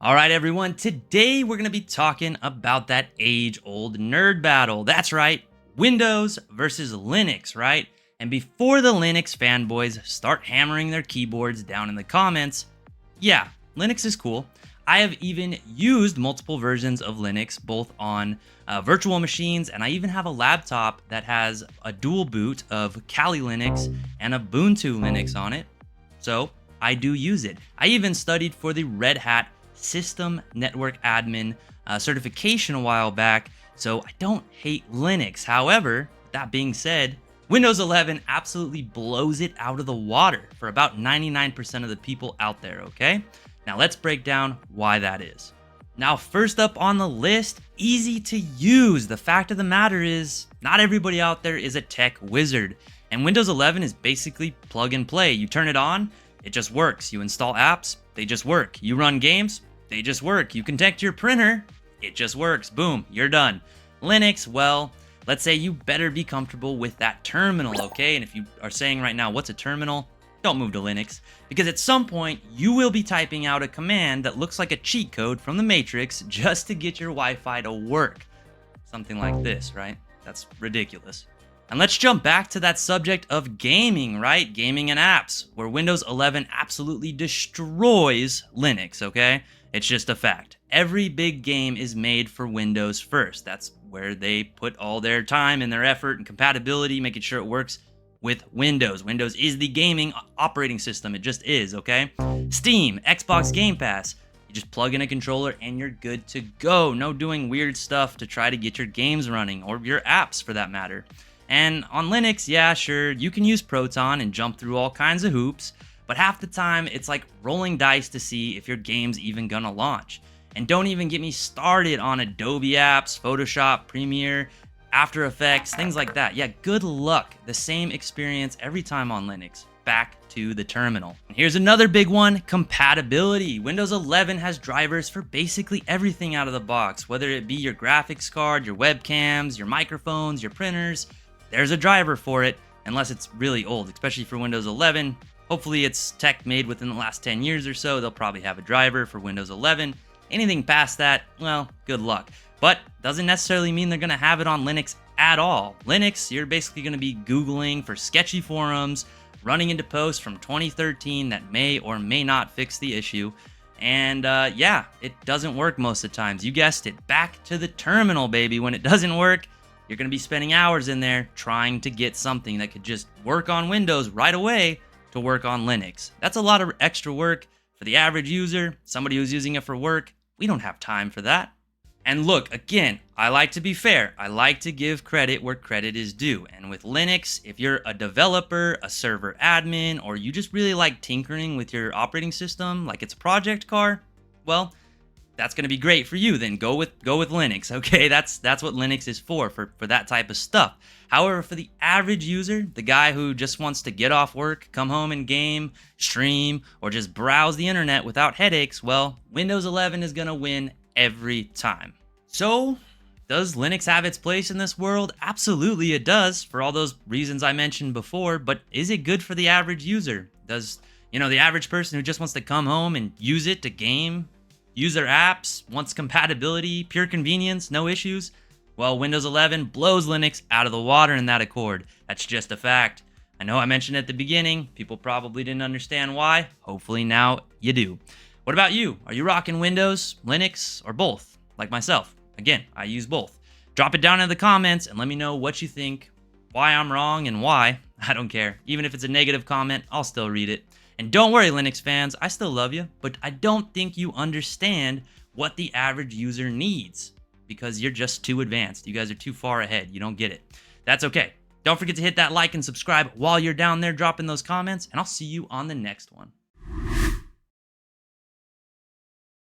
All right, everyone. Today we're going to be talking about that age-old nerd battle. That's right, Windows versus Linux, right? And before the Linux fanboys start hammering their keyboards down in the comments, yeah, Linux is cool. I have even used multiple versions of Linux, both on virtual machines, and I even have a laptop that has a dual boot of Kali Linux and Ubuntu Linux on it. So I do use it. I even studied for the Red Hat System Network Admin certification a while back, so I don't hate Linux. However, that being said, Windows 11 absolutely blows it out of the water for about 99% of the people out there, okay? Now let's break down why that is. Now, first up on the list, easy to use. The fact of the matter is, not everybody out there is a tech wizard, and Windows 11 is basically plug and play. You turn it on, it just works. You install apps, they just work. You run games, they just work. You connect your printer, it just works. Boom, you're done. Linux, well, let's say you better be comfortable with that terminal, okay? And if you are saying right now, what's a terminal? Don't move to Linux, because at some point you will be typing out a command that looks like a cheat code from the Matrix just to get your Wi-Fi to work. Something like this, right? That's ridiculous. And let's jump back to that subject of gaming, right? Gaming and apps, where Windows 11 absolutely destroys Linux, okay? It's just a fact. Every big game is made for Windows first. That's where they put all their time and their effort and compatibility, making sure it works with Windows. Windows is the gaming operating system. It just is, okay? Steam, Xbox Game Pass. You just plug in a controller and you're good to go. No doing weird stuff to try to get your games running, or your apps for that matter. And on Linux, yeah, sure, you can use Proton and jump through all kinds of hoops, but half the time it's like rolling dice to see if your game's even gonna launch. And don't even get me started on Adobe apps, Photoshop, Premiere, After Effects, things like that. Yeah, good luck. The same experience every time on Linux. Back to the terminal. And here's another big one, compatibility. Windows 11 has drivers for basically everything out of the box, whether it be your graphics card, your webcams, your microphones, your printers. There's a driver for it, unless it's really old, especially for Windows 11. Hopefully it's tech made within the last 10 years or so. They'll probably have a driver for Windows 11. Anything past that, well, good luck. But doesn't necessarily mean they're going to have it on Linux at all. Linux, you're basically going to be Googling for sketchy forums, running into posts from 2013 that may or may not fix the issue. And yeah, it doesn't work most of the times. You guessed it, back to the terminal, baby. When it doesn't work, you're going to be spending hours in there trying to get something that could just work on Windows right away to work on Linux. That's a lot of extra work for the average user, somebody who's using it for work. We don't have time for that. And look, again, I like to be fair. I like to give credit where credit is due. And with Linux, if you're a developer, a server admin, or you just really like tinkering with your operating system like it's a project car, well, that's going to be great for you. Then go with Linux, okay? That's what Linux is for that type of stuff. However, for the average user, the guy who just wants to get off work, come home and game, stream, or just browse the internet without headaches, well, Windows 11 is going to win every time. So, does Linux have its place in this world? Absolutely it does, for all those reasons I mentioned before, but is it good for the average user? Does, the average person who just wants to come home and use it to game, use their apps, wants compatibility, pure convenience, no issues? Well, Windows 11 blows Linux out of the water in that accord. That's just a fact. I know I mentioned at the beginning, people probably didn't understand why. Hopefully now you do. What about you? Are you rocking Windows, Linux, or both? Like myself. Again, I use both. Drop it down in the comments and let me know what you think, why I'm wrong, and why. I don't care. Even if it's a negative comment, I'll still read it. And don't worry, Linux fans, I still love you, but I don't think you understand what the average user needs, because you're just too advanced. You guys are too far ahead. You don't get it. That's okay. Don't forget to hit that like and subscribe while you're down there dropping those comments, and I'll see you on the next one.